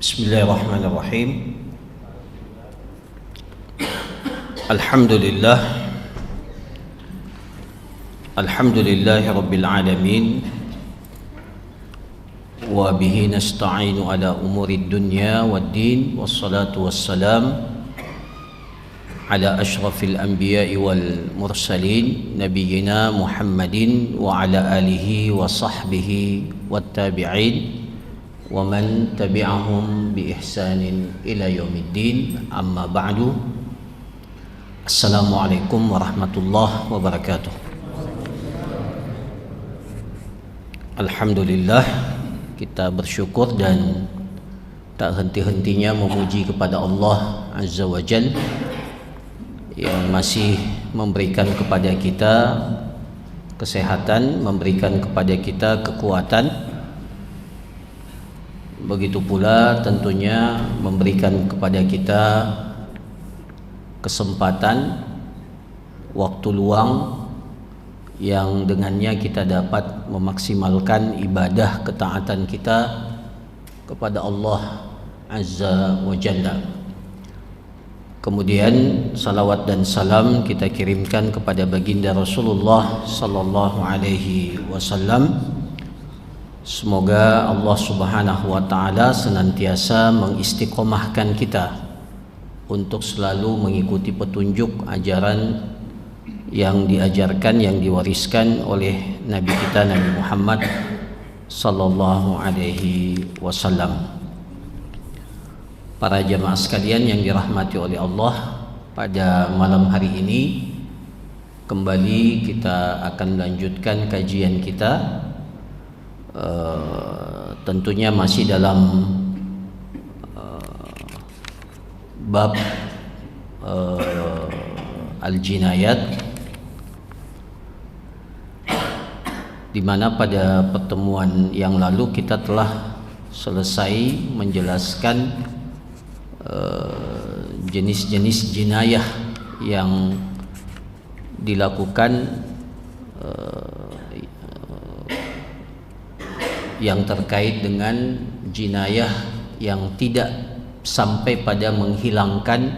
Bismillahirrahmanirrahim. Alhamdulillah. Alhamdulillahi rabbil alamin. Wa bihi nasta'inu ala umuri dunya waddin. Wassalatu wassalam ala ashrafil anbiya'i wal mursalin nabiyyina Muhammadin wa ala alihi wa sahbihi wat tabi'in wa man tabi'ahum bi ihsanin ila yaumiddin. Amma ba'du. Assalamualaikum warahmatullahi wabarakatuh. Alhamdulillah, kita bersyukur dan tak henti-hentinya memuji kepada Allah Azza wa Jalla yang masih memberikan kepada kita kesehatan, memberikan kepada kita kekuatan, begitu pula tentunya memberikan kepada kita kesempatan, waktu luang yang dengannya kita dapat memaksimalkan ibadah ketaatan kita kepada Allah Azza wa Jalla. Kemudian salawat dan salam kita kirimkan kepada baginda Rasulullah sallallahu alaihi wasallam. Semoga Allah Subhanahu wa taala senantiasa mengistiqomahkan kita untuk selalu mengikuti petunjuk ajaran yang diajarkan, yang diwariskan oleh Nabi kita Nabi Muhammad sallallahu alaihi wasallam. Para jamaah sekalian yang dirahmati oleh Allah, pada malam hari ini kembali kita akan lanjutkan kajian kita, tentunya masih dalam bab al-jinayat, di mana pada pertemuan yang lalu kita telah selesai menjelaskan jenis-jenis jinayah yang dilakukan, yang terkait dengan jinayah yang tidak sampai pada menghilangkan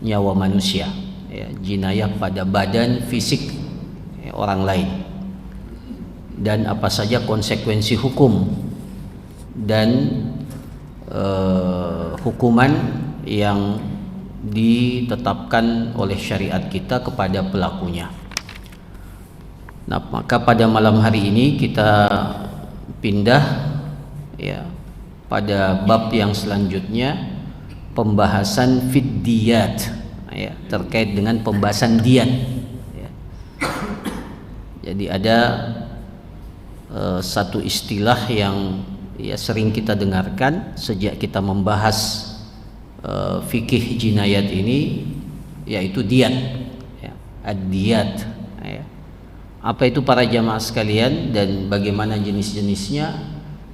nyawa manusia, ya, jinayah pada badan fisik orang lain, dan apa saja konsekuensi hukum dan hukuman yang ditetapkan oleh syariat kita kepada pelakunya. Nah, maka pada malam hari ini kita pindah, ya, pada bab yang selanjutnya, pembahasan fiddiyat, ya, terkait dengan pembahasan diat, ya. Jadi ada satu istilah yang ya sering kita dengarkan sejak kita membahas fikih jinayat ini, yaitu diat, ya, ad-diyat, ya. Apa itu para jamaah sekalian dan bagaimana jenis-jenisnya,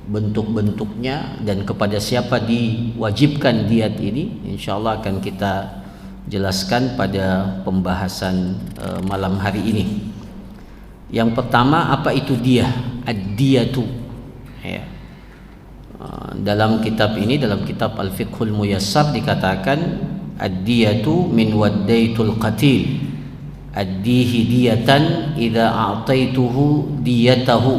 bentuk-bentuknya, dan kepada siapa diwajibkan diat ini, insyaallah akan kita jelaskan pada pembahasan malam hari ini. Yang pertama, apa itu diyah? Ad-diyatu, ya. Dalam kitab ini, dalam kitab Al-Fiqhul Muyassar dikatakan ad-diyatu min waddaitul qatil addihi diyatan idza a'taituhu diyatahu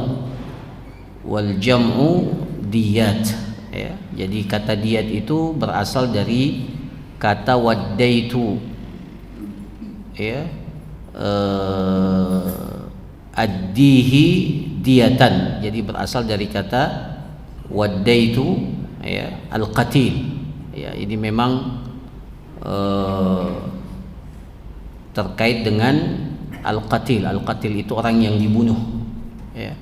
wal jam'u diyat, ya. Jadi kata diyat itu berasal dari kata waddaitu, ya, addihi diyatan, jadi berasal dari kata waddaitu, ya, al-qatil, ya. Ini memang terkait dengan al-qatil. Al-qatil itu orang yang dibunuh, ya.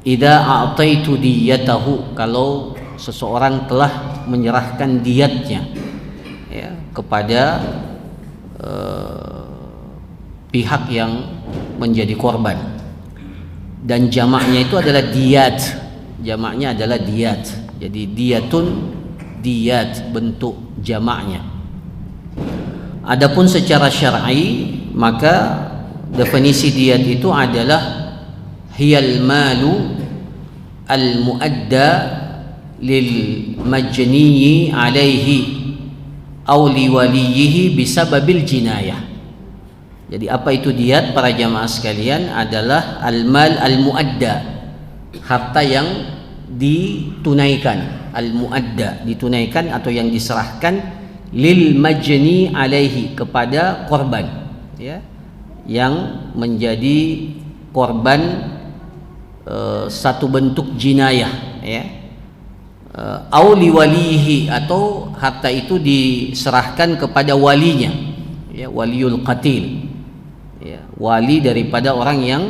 Idza a'taitu diyatahu, kalau seseorang telah menyerahkan diyatnya, ya, kepada pihak yang menjadi korban. Dan jamaknya itu adalah diyat. Jamaknya adalah diyat. Jadi diyatun, diyat, bentuk jamaknya. Adapun secara syar'i, maka definisi diyat itu adalah hiyal malu al-muadda lil majniyi alaihi aw li waliyihi bisababil jinayah. Jadi apa itu diyat para jamaah sekalian? Adalah al-mal al-muadda, harta yang ditunaikan, al-muadda, ditunaikan atau yang diserahkan, lil majni alaihi, kepada korban, ya, yang menjadi korban satu bentuk jinayah, ya, au li walihi, atau harta itu diserahkan kepada walinya, ya, waliul qatil, ya, wali daripada orang yang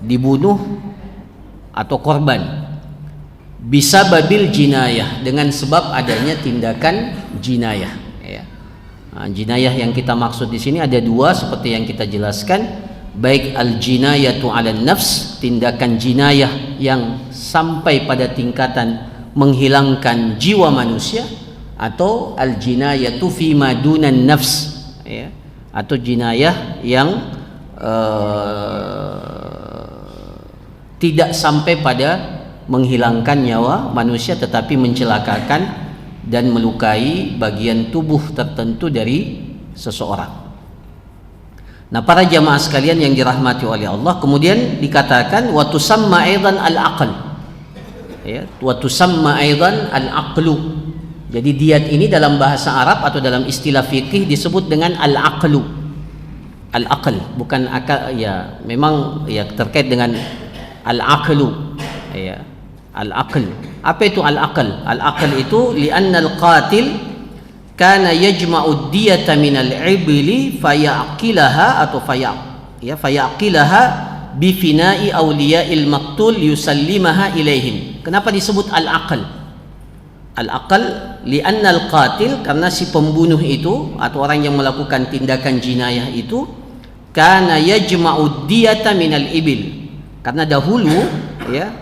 dibunuh atau korban, bisa babil jinayah, dengan sebab adanya tindakan jinayah, ya. Nah, jinayah yang kita maksud di sini ada dua seperti yang kita jelaskan, baik al jinayatu 'alan nafs, tindakan jinayah yang sampai pada tingkatan menghilangkan jiwa manusia, atau al jinayatu fi ma dunan nafs, ya, atau jinayah yang tidak sampai pada menghilangkan nyawa manusia tetapi mencelakakan dan melukai bagian tubuh tertentu dari seseorang. Nah, para jamaah sekalian yang dirahmati oleh Allah, kemudian dikatakan wa tusamma aidan al-aql, ya, wa tusamma aidan al-aqlu. Jadi diyat ini dalam bahasa Arab atau dalam istilah fikih disebut dengan al-aqlu. Al-aql, bukan akal, ya, memang ya terkait dengan al-aqlu, ya, al-aql. Apa itu al-aql? Al-aql itu li'anna al-qatil kana yajma'u diyata minal ibli fayaqilaha atau fayaqilaha bifina'i awliya'il maqtul yusallimaha ilaihim. Kenapa disebut al-aql? Al-aql li'anna al-qatil, karena si pembunuh itu atau orang yang melakukan tindakan jinayah itu kana yajma'u diyata minal ibil, karena dahulu, ya,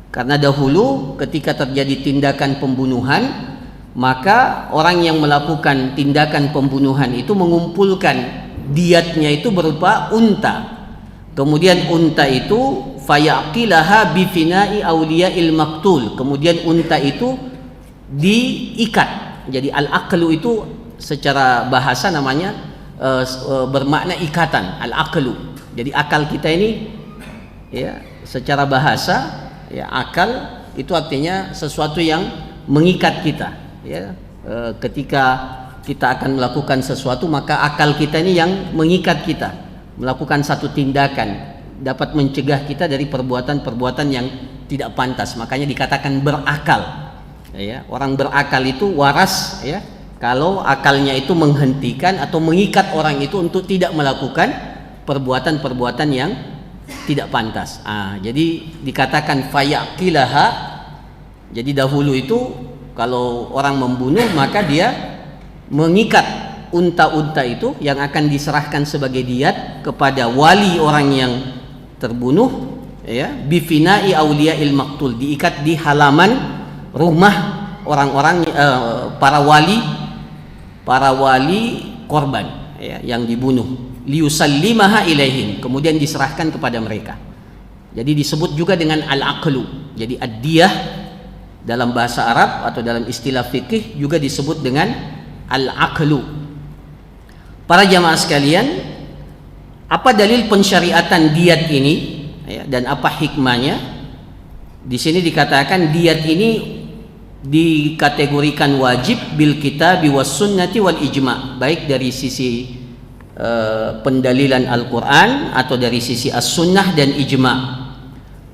karena dahulu ketika terjadi tindakan pembunuhan, maka orang yang melakukan tindakan pembunuhan itu mengumpulkan diyatnya itu berupa unta. Kemudian unta itu fayaqilaha bifina'i awliya'il maqtul, kemudian unta itu diikat. Jadi al-aqlu itu secara bahasa namanya bermakna ikatan, al-aqlu. Jadi akal kita ini, ya, secara bahasa, ya, akal itu artinya sesuatu yang mengikat kita, ya. Ketika kita akan melakukan sesuatu, maka akal kita ini yang mengikat kita melakukan satu tindakan, dapat mencegah kita dari perbuatan-perbuatan yang tidak pantas. Makanya dikatakan berakal, ya. Orang berakal itu waras, ya, kalau akalnya itu menghentikan atau mengikat orang itu untuk tidak melakukan perbuatan-perbuatan yang tidak pantas. Jadi dikatakan fayaqilaha. Jadi dahulu itu kalau orang membunuh, maka dia mengikat unta-unta itu yang akan diserahkan sebagai diyat kepada wali orang yang terbunuh, ya, bifina'i awliya'il maqtul, diikat di halaman rumah orang-orang, para wali korban, ya, yang dibunuh, liusallimaha ilaihim, kemudian diserahkan kepada mereka. Jadi disebut juga dengan al-aqlu. Jadi ad-diyah dalam bahasa Arab atau dalam istilah fikih juga disebut dengan al-aqlu. Para jamaah sekalian, apa dalil pensyariatan diyat ini, ya, dan apa hikmahnya? Di sini dikatakan diyat ini dikategorikan wajib bil kitabi was sunnati wal ijma', baik dari sisi pendalilan Al-Quran atau dari sisi as-sunnah dan ijma'.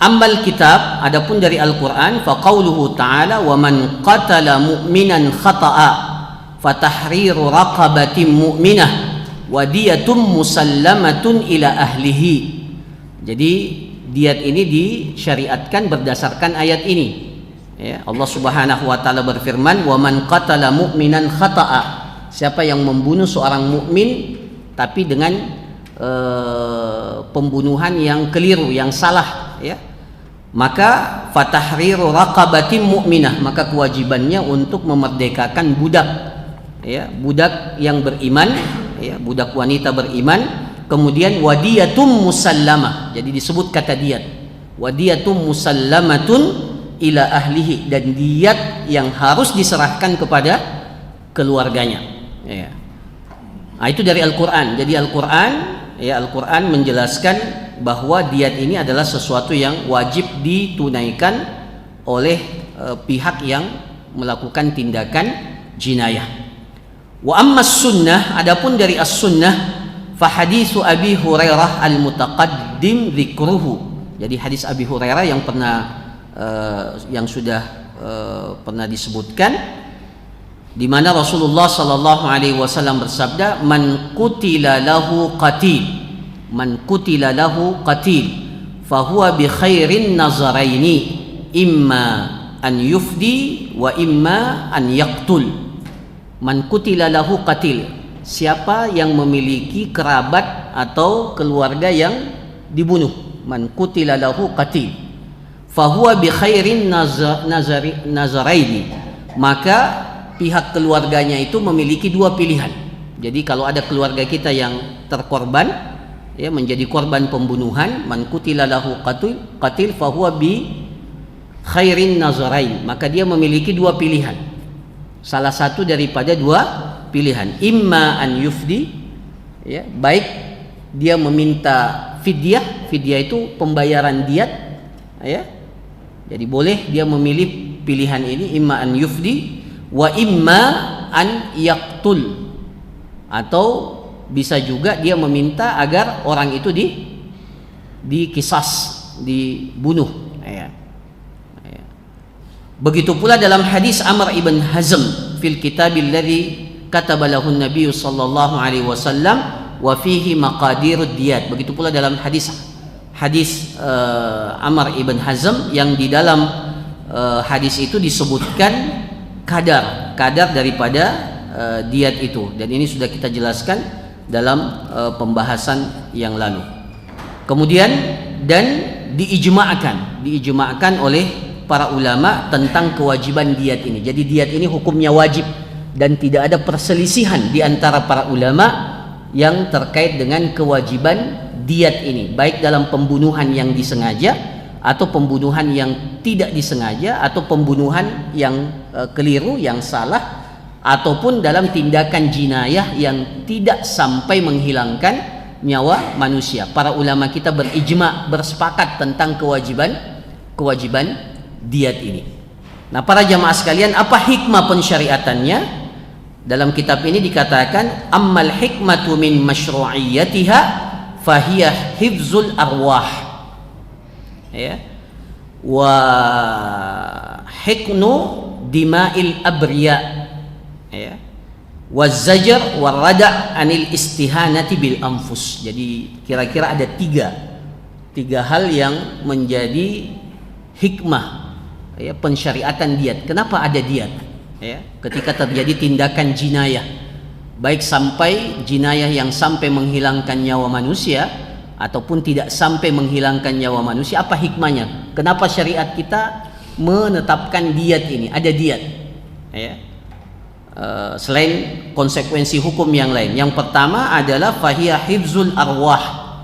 Ambal kitab, adapun dari Al-Quran, faqauluhu ta'ala wa man qatala mu'minan khata'a fatahriru raqabatin mu'minah wa diyatum musallamatun ila ahlihi. Jadi diyat ini disyariatkan berdasarkan ayat ini, ya. Allah Subhanahu wa taala berfirman, wa man qatala mu'minan khata'a, siapa yang membunuh seorang mukmin tapi dengan pembunuhan yang keliru, yang salah, ya, maka fatahriru raqabatin mu'minah, maka kewajibannya untuk memerdekakan budak, ya, budak yang beriman, ya, budak wanita beriman. Kemudian wadiyatum musallamah, jadi disebut kata diyat, wadiyatum musallamatun ila ahlihi, dan diat yang harus diserahkan kepada keluarganya. Ya. Nah, itu dari Al-Quran. Jadi Al-Quran menjelaskan bahwa diat ini adalah sesuatu yang wajib ditunaikan oleh pihak yang melakukan tindakan jinayah. Wa amma sunnah, adapun dari as-sunnah, fa haditsu Abi Hurairah al-mutaqaddim dzikruhu. Jadi hadis Abi Hurairah yang sudah pernah disebutkan, di mana Rasulullah sallallahu alaihi wasallam bersabda, man qutila lahu qatil fahuwa bi khairin nazaraini, imma an yufdi wa imma an yaqtul. Man qutila lahu qatil, siapa yang memiliki kerabat atau keluarga yang dibunuh. Man qutila lahu qatil fahuwa bi khairin nazaraini, maka pihak keluarganya itu memiliki dua pilihan. Jadi kalau ada keluarga kita yang terkorban, ya, menjadi korban pembunuhan, man qutila lahu qatil fahuwa bi khairin nazarain, maka dia memiliki dua pilihan. Salah satu daripada dua pilihan, imma an yufdi, ya, baik dia meminta fidyah. Fidyah itu pembayaran diat, ya. Jadi boleh dia memilih pilihan ini, imma an yufdi wa imma an yaqtul, atau bisa juga dia meminta agar orang itu dikisas, dibunuh, ya. Begitu pula dalam hadis Amr ibn Hazm fil kitabil ladzi kataba lahu Nabi sallallahu alaihi wasallam wa fihi maqadirud diyat. Begitu pula dalam hadis Amr ibn Hazm yang di dalam hadis itu disebutkan kadar daripada diat itu, dan ini sudah kita jelaskan dalam pembahasan yang lalu. Kemudian dan diijma'kan oleh para ulama tentang kewajiban diat ini. Jadi diat ini hukumnya wajib dan tidak ada perselisihan di antara para ulama yang terkait dengan kewajiban diat ini, baik dalam pembunuhan yang disengaja atau pembunuhan yang tidak disengaja, atau pembunuhan yang keliru, yang salah, ataupun dalam tindakan jinayah yang tidak sampai menghilangkan nyawa manusia. Para ulama kita berijma, bersepakat tentang kewajiban diat ini. Nah, para jamaah sekalian, apa hikmah pensyariatannya? Dalam kitab ini dikatakan, ammal hikmatu min masyru'iyyatiha fahiyah hifzul arwah, ya, wa hiknu dima'il abriya, ya, wa zajar wa rada' anil istihanati bil anfus. Jadi kira-kira ada tiga hal yang menjadi hikmah, ya, pensyariatan diat. Kenapa ada diat? Ya, ketika terjadi tindakan jinayah, baik sampai jinayah yang sampai menghilangkan nyawa manusia ataupun tidak sampai menghilangkan nyawa manusia, apa hikmahnya? Kenapa syariat kita menetapkan diat ini? Ada diat, ya. Selain konsekuensi hukum yang lain. Yang pertama adalah fahiyah hifzul arwah,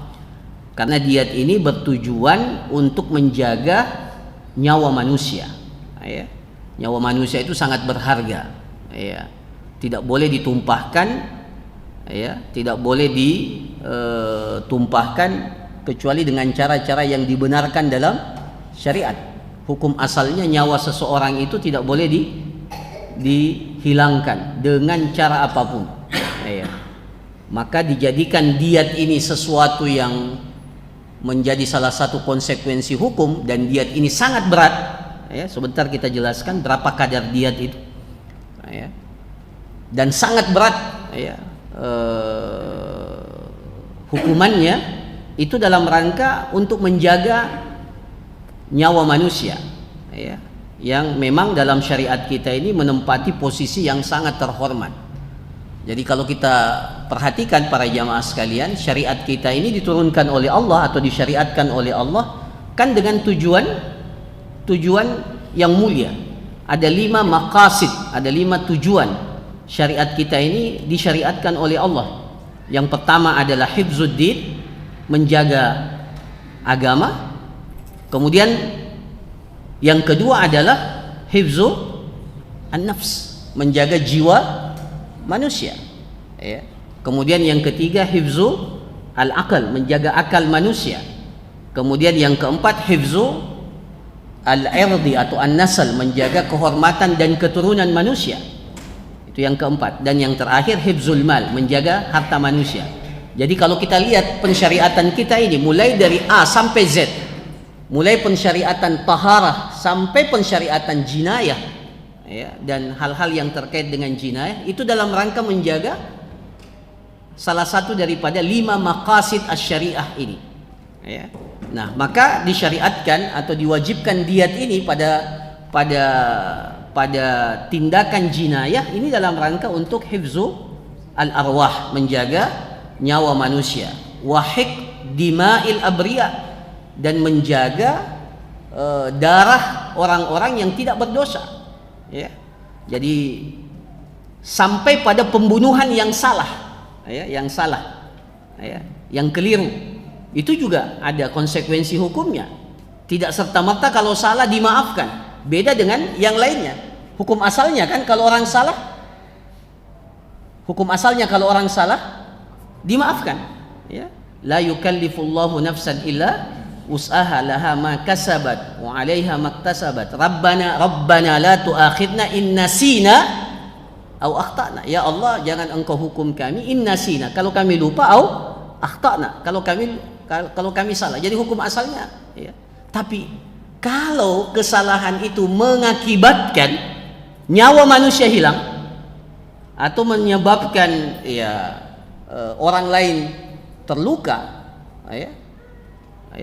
karena diat ini bertujuan untuk menjaga nyawa manusia, ya. Nyawa manusia itu sangat berharga, ya. Tidak boleh ditumpahkan, ya, tidak boleh ditumpahkan kecuali dengan cara-cara yang dibenarkan dalam syariat. Hukum asalnya nyawa seseorang itu tidak boleh dihilangkan dengan cara apapun, ya. Maka dijadikan diat ini sesuatu yang menjadi salah satu konsekuensi hukum, dan diat ini sangat berat, ya. Sebentar kita jelaskan berapa kadar diat itu, ya. Dan sangat berat, ya, hukumannya itu dalam rangka untuk menjaga nyawa manusia, ya, yang memang dalam syariat kita ini menempati posisi yang sangat terhormat. Jadi kalau kita perhatikan para jamaah sekalian, syariat kita ini diturunkan oleh Allah atau disyariatkan oleh Allah kan dengan tujuan yang mulia. Ada 5 maqasid, ada 5 tujuan syariat kita ini disyariatkan oleh Allah. Yang pertama adalah hifzuddin, menjaga agama. Kemudian Yang kedua adalah hifzu an-nafs, menjaga jiwa manusia. Ya. Kemudian yang ketiga hifzu al-aqal, menjaga akal manusia. Kemudian yang keempat hifzu al-irdi atau an-nasl, menjaga kehormatan dan keturunan manusia. Itu yang keempat. Dan yang terakhir hifzul mal, menjaga harta manusia. Jadi kalau kita lihat pensyariatan kita ini mulai dari A sampai Z, mulai pensyariatan taharah sampai pensyariatan jinayah, ya, dan hal-hal yang terkait dengan jinayah, itu dalam rangka menjaga salah satu daripada 5 maqasid asy-syariah ini, ya. Nah, maka disyariatkan atau diwajibkan diat ini pada tindakan jinayah ini dalam rangka untuk hifzu al-arwah, menjaga nyawa manusia, wahik dima'il abriya, dan menjaga darah orang-orang yang tidak berdosa, ya. Jadi sampai pada pembunuhan yang salah, ya, yang salah, ya, yang keliru, itu juga ada konsekuensi hukumnya. Tidak serta-merta kalau salah dimaafkan. Beda dengan yang lainnya. Hukum asalnya kan kalau orang salah, dimaafkan, ya. La yukallifullahu nafsan illa wus'aha, laha ma kasabat wa 'alaiha maktasabat. Rabbana la tu'akhidna in nasina aw akhtana. Ya Allah, jangan engkau hukum kami in nasina, kalau kami lupa, au akhtana, kalau kami salah. Jadi hukum asalnya, ya. Tapi kalau kesalahan itu mengakibatkan nyawa manusia hilang atau menyebabkan, ya, orang lain terluka, ya,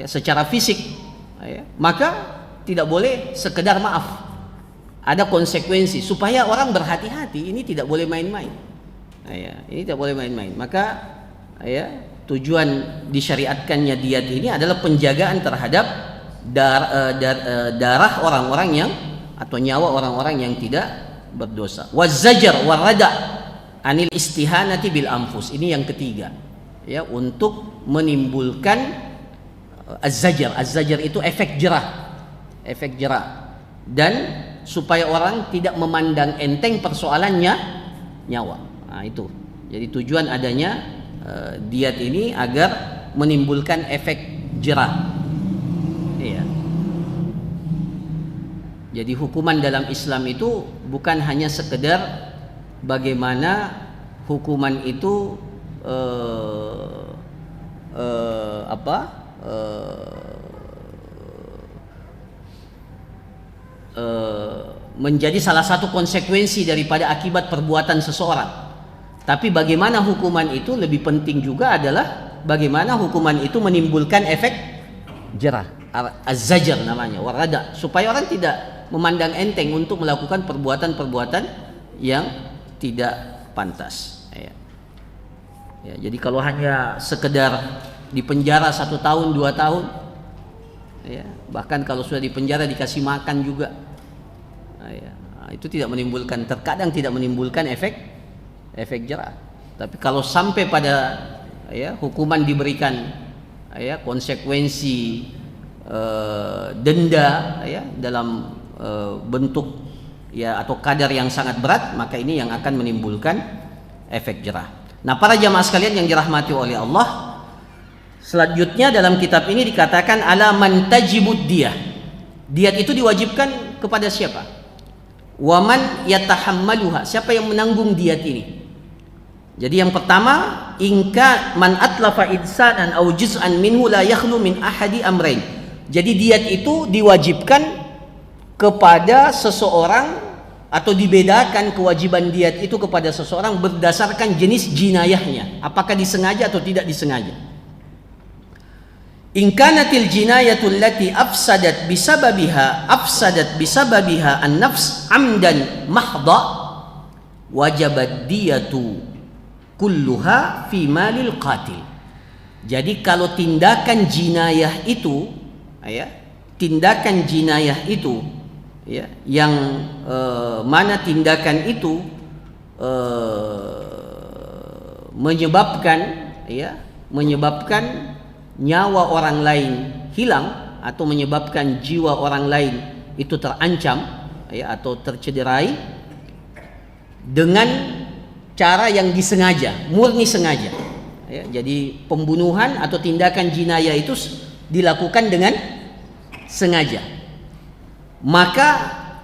secara fisik, ya, maka tidak boleh sekedar maaf. Ada konsekuensi supaya orang berhati-hati. Ini tidak boleh main-main, ya, ini tidak boleh main-main. Maka, ya, tujuan disyariatkannya diat ini adalah penjagaan terhadap darah orang-orang yang atau nyawa orang-orang yang tidak berdosa. Wazzajar warada anil istihanati bil anfus. Ini yang ketiga, ya, untuk menimbulkan az-zajar. Az-zajar itu efek jerah, dan supaya orang tidak memandang enteng persoalannya nyawa. Nah, itu. Jadi tujuan adanya diat ini agar menimbulkan efek jerah. Iya. Jadi hukuman dalam Islam itu bukan hanya sekedar bagaimana hukuman itu menjadi salah satu konsekuensi daripada akibat perbuatan seseorang. Tapi bagaimana hukuman itu lebih penting juga adalah bagaimana hukuman itu menimbulkan efek jerah, az-zajar namanya, warada, supaya orang tidak memandang enteng untuk melakukan perbuatan-perbuatan yang tidak pantas, ya. Ya, jadi kalau hanya sekedar dipenjara 1 tahun 2 tahun, ya, bahkan kalau sudah dipenjara dikasih makan juga, ya, itu terkadang tidak menimbulkan efek jerah. Tapi kalau sampai pada, ya, hukuman diberikan, ya, konsekuensi denda, ya, dalam bentuk, ya, atau kadar yang sangat berat, maka ini yang akan menimbulkan efek jerah. Nah, para jamaah sekalian yang dirahmati oleh Allah, selanjutnya dalam kitab ini dikatakan ala man tajibud diyah. Diat itu diwajibkan kepada siapa? Wa man yatahammaluha, siapa yang menanggung diat ini? Jadi yang pertama, inka man atlafa insanan aw juz'an minhu la yakhlu min ahadi amrain. Jadi diat itu diwajibkan kepada seseorang, atau dibedakan kewajiban diat itu kepada seseorang berdasarkan jenis jinayahnya, apakah disengaja atau tidak disengaja. In kanatil jinayatu allati afsadat bisababiha an-nafs amdan mahdha wajabat diyatu kulluha fi malil qatil. Jadi kalau tindakan jinayah itu, ya, ya, yang mana tindakan itu menyebabkan nyawa orang lain hilang atau menyebabkan jiwa orang lain itu terancam ya atau tercederai dengan cara yang disengaja, murni sengaja. Ya, jadi pembunuhan atau tindakan jinayah itu dilakukan dengan sengaja. Maka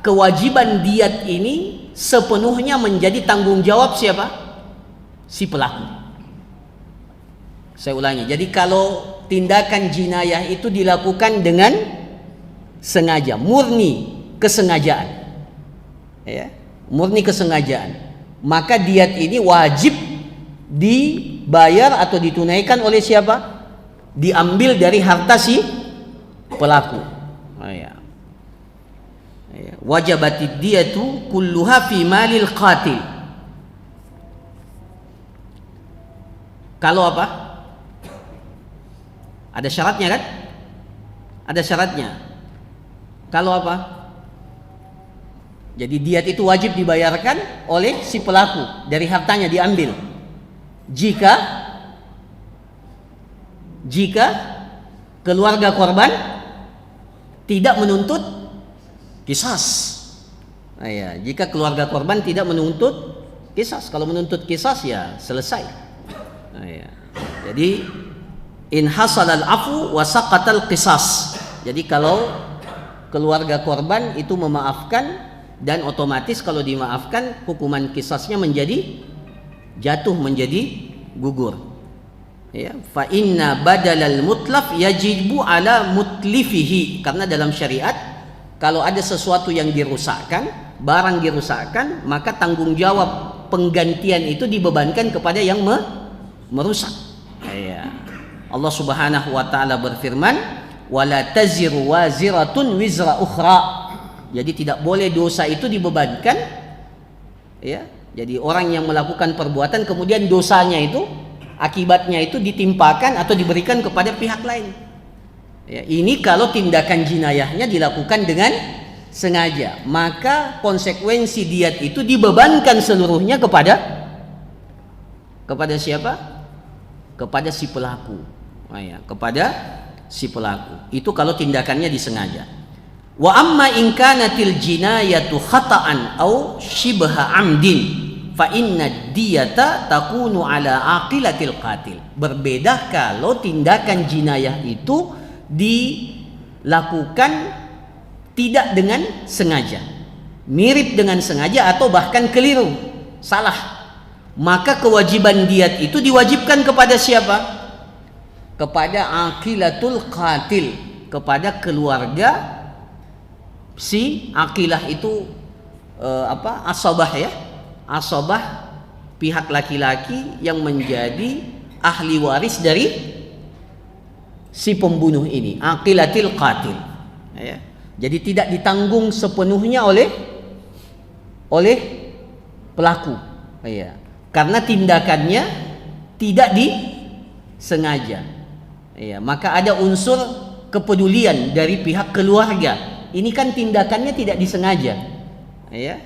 kewajiban diat ini sepenuhnya menjadi tanggung jawab siapa? Si pelaku. Saya ulangi. Jadi kalau tindakan jinayah itu dilakukan dengan sengaja, murni kesengajaan. Ya, murni kesengajaan. Maka diat ini wajib dibayar atau ditunaikan oleh siapa? Diambil dari harta si pelaku. Ya. Wajabatid diyatu kulluha fi malil qatil. Kalau apa? Ada syaratnya kan? Ada syaratnya. Kalau apa? Jadi diat itu wajib dibayarkan oleh si pelaku, dari hartanya diambil. Jika keluarga korban tidak menuntut qisas. Nah, ya, jika keluarga korban tidak menuntut qisas, kalau menuntut qisas ya selesai. Nah, ya. Jadi in hasalal afu wa saqatal qisas. Jadi kalau keluarga korban itu memaafkan, dan otomatis kalau dimaafkan hukuman qisasnya menjadi jatuh, menjadi gugur. Ya, fa inna badalal mutlaf yajibu ala mutlifihi. Karena dalam syariat kalau ada sesuatu yang dirusakkan, barang dirusakkan, maka tanggung jawab penggantian itu dibebankan kepada yang merusak. Ya. Allah Subhanahu wa taala berfirman, "Wala taziru waziratun wizra ukhra." Jadi tidak boleh dosa itu dibebankan, ya. Jadi orang yang melakukan perbuatan kemudian dosanya itu, akibatnya itu ditimpakan atau diberikan kepada pihak lain. Ya, ini kalau tindakan jinayahnya dilakukan dengan sengaja, maka konsekuensi diat itu dibebankan seluruhnya kepada siapa? Kepada si pelaku. Nah, ya, kepada si pelaku. Itu kalau tindakannya disengaja. Wa amma in kanatil jinayatu khata'an aw shibha amdin fa inna diyata takunu ala aqilatil qatil. Berbeda kalau tindakan jinayah itu dilakukan tidak dengan sengaja, mirip dengan sengaja atau bahkan keliru, salah. Maka kewajiban diat itu diwajibkan kepada siapa? Kepada aqilatul qatil, kepada keluarga si aqilah itu asabah ya, asabah pihak laki-laki yang menjadi ahli waris dari si pembunuh ini, aqilatil qatil. Ya. Jadi tidak ditanggung sepenuhnya oleh pelaku, ya. Karena tindakannya tidak disengaja. Ya. Maka ada unsur kepedulian dari pihak keluarga. Ini kan tindakannya tidak disengaja, ya,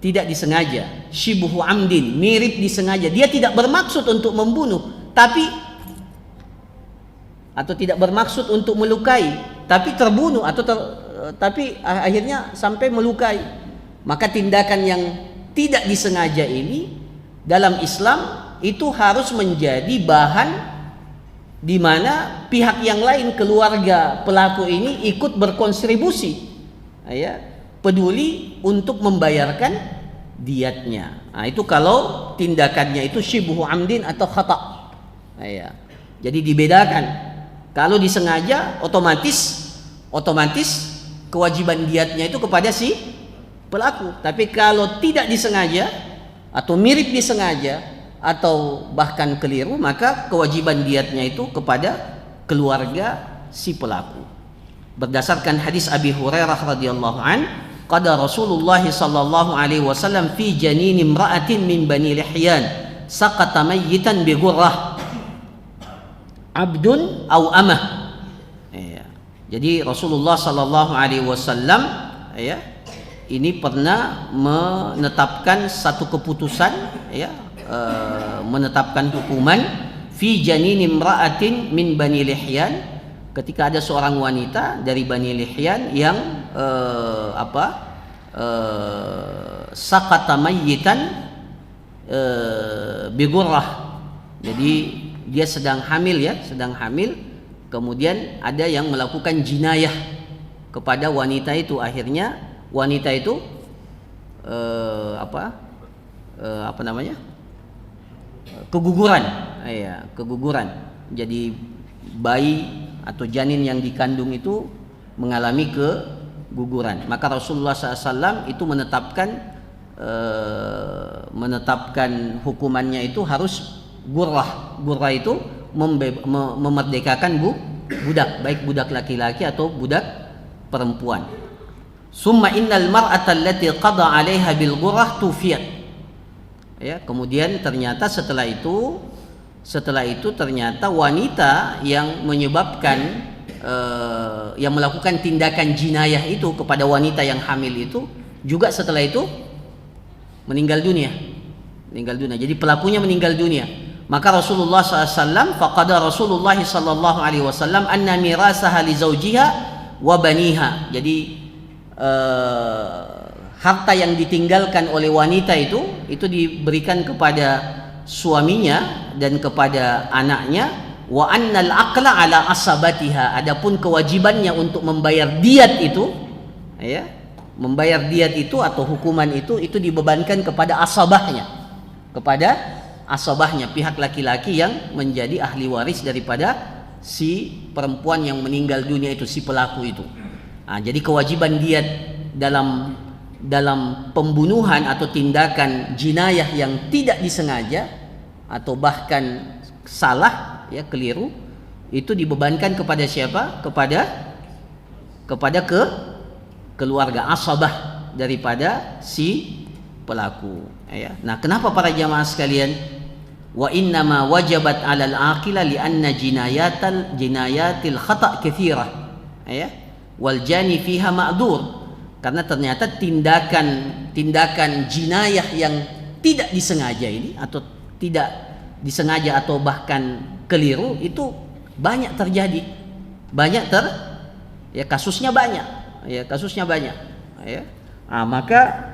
tidak disengaja. Shibhu amdin, mirip disengaja. Dia tidak bermaksud untuk membunuh, atau tidak bermaksud untuk melukai, tapi terbunuh tapi akhirnya sampai melukai. Maka tindakan yang tidak disengaja ini dalam Islam itu harus menjadi bahan di mana pihak yang lain, keluarga pelaku ini ikut berkontribusi, ya, peduli untuk membayarkan diatnya. Nah, itu kalau tindakannya itu syibhu amdin atau khata'. Ya. Jadi dibedakan. Kalau disengaja otomatis kewajiban diatnya itu kepada si pelaku. Tapi kalau tidak disengaja atau mirip disengaja atau bahkan keliru, maka kewajiban diatnya itu kepada keluarga si pelaku. Berdasarkan hadis Abi Hurairah radhiyallahu an, qada Rasulullah sallallahu alaihi wasallam fi janin imra'atin min bani Lihyan saqata mayyitan bi ghurrah abdun aw amah. Ya. Jadi Rasulullah sallallahu alaihi wasallam, ya, ini pernah menetapkan satu keputusan, ya, menetapkan hukuman fi janin imra'atin min bani Lihyan, ketika ada seorang wanita dari Bani Lihyan yang saqata mayyitan bigurrah. Jadi dia sedang hamil ya, sedang hamil, kemudian ada yang melakukan jinayah kepada wanita itu, akhirnya wanita itu keguguran, keguguran. Jadi bayi atau janin yang dikandung itu mengalami keguguran. Maka Rasulullah SAW itu menetapkan hukumannya itu harus gurrah. Gurrah itu memerdekakan budak, baik budak laki-laki atau budak perempuan. Summa innal mar'ata allati qada 'alaiha bil gurrah tufiyat. Ya, kemudian ternyata setelah itu ternyata wanita yang menyebabkan yang melakukan tindakan jinayah itu kepada wanita yang hamil itu juga setelah itu meninggal dunia. Jadi pelakunya meninggal dunia. Maka Rasulullah SAW, faqada Rasulullah sallallahu alaihi wasallam anna mirasaha li zawjiha wa baniha. Jadi harta yang ditinggalkan oleh wanita itu diberikan kepada suaminya dan kepada anaknya. Wa annal aqla ala asabatiha. Adapun kewajibannya untuk membayar diat itu, ya, membayar diat itu atau hukuman itu dibebankan kepada asabahnya, pihak laki-laki yang menjadi ahli waris daripada si perempuan yang meninggal dunia itu, si pelaku itu. Nah, jadi kewajiban diat dalam pembunuhan atau tindakan jinayah yang tidak disengaja atau bahkan salah, ya, keliru, itu dibebankan kepada siapa? Kepada keluarga asabah daripada si pelaku, ya. Nah, kenapa para jamaah sekalian? Wa innama wajabat 'alal aqila li anna jinayatil khata' katsirah, ya. Wal jani fiha ma'dur. Karena ternyata tindakan jinayah yang tidak disengaja ini atau tidak disengaja atau bahkan keliru itu banyak terjadi. Kasusnya banyak. Ya. Nah, maka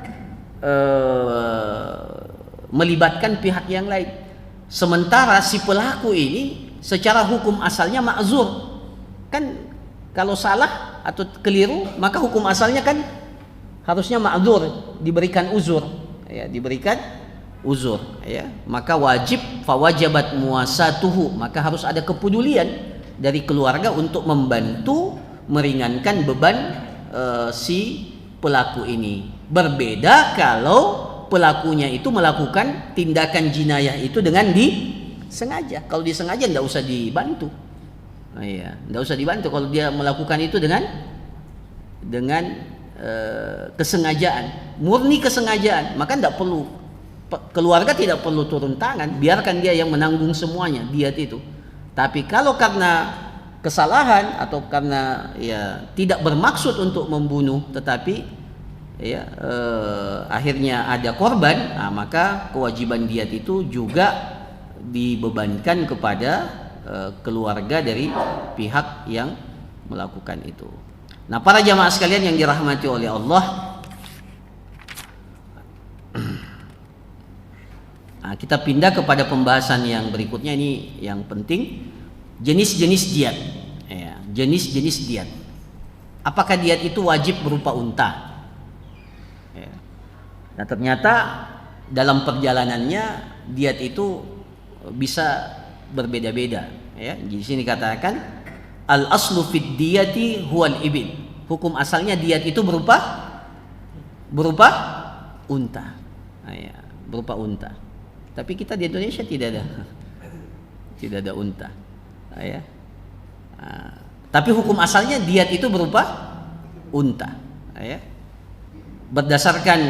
melibatkan pihak yang lain. Sementara si pelaku ini secara hukum asalnya ma'zur. Kan kalau salah atau keliru maka hukum asalnya kan harusnya ma'zur, diberikan uzur, ya, ya. Maka fawajabat muasatuhu, maka harus ada kepedulian dari keluarga untuk membantu meringankan beban si pelaku ini. Berbeda kalau pelakunya itu melakukan tindakan jinayah itu dengan disengaja. Kalau disengaja tidak usah dibantu. Tidak usah dibantu kalau dia melakukan itu dengan kesengajaan, murni kesengajaan, maka tidak perlu, keluarga tidak perlu turun tangan, biarkan dia yang menanggung semuanya diat itu. Tapi kalau karena kesalahan atau karena tidak bermaksud untuk membunuh, tetapi akhirnya ada korban, maka kewajiban diat itu juga dibebankan kepada keluarga dari pihak yang melakukan itu. Nah, para jamaah sekalian yang dirahmati oleh Allah, kita pindah kepada pembahasan yang berikutnya. Ini yang penting, jenis-jenis diat. Jenis-jenis diat. Apakah diat itu wajib berupa unta? Nah, ternyata dalam perjalanannya diat itu bisa berbeda-beda. Di sini katakan al aslu fid diyati huwal ibil. Hukum asalnya diat itu berupa unta. Berupa unta. Tapi kita di Indonesia tidak ada unta. Tapi hukum asalnya diat itu berupa unta. Berdasarkan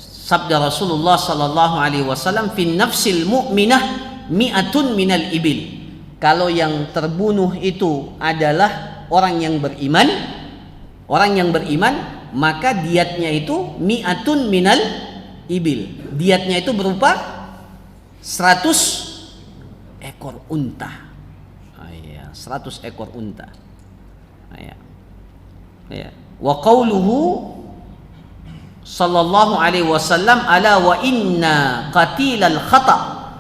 sabda Rasulullah sallallahu alaihi wasallam, fin nafsil mu'minah mi'atun minal ibil. Kalau yang terbunuh itu adalah orang yang beriman, maka diatnya itu mi'atun minal ibil. Diatnya itu berupa 100 ekor unta. 100 ekor unta. wa qauluhu sallallahu alaihi wasallam ala wa inna qatilal khata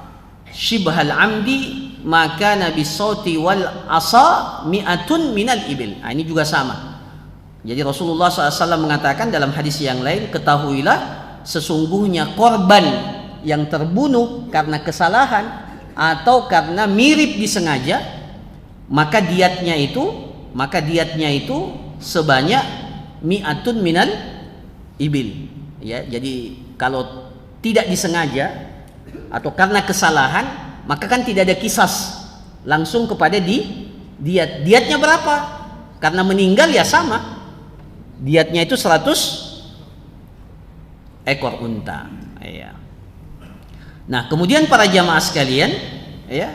shibhal amdi maka nabi sauti wal asa mi'atun minal ibil. Nah, ini juga sama. Jadi Rasulullah SAW mengatakan dalam hadis yang lain, ketahuilah sesungguhnya korban yang terbunuh karena kesalahan atau karena mirip disengaja, maka diatnya itu sebanyak mi'atun minal ibil. Ya, jadi kalau tidak disengaja atau karena kesalahan, maka kan tidak ada kisas, langsung kepada diat. Diatnya berapa? Karena meninggal ya sama. Diatnya itu 100 ekor unta. Ya. Nah, kemudian para jamaah sekalian, ya,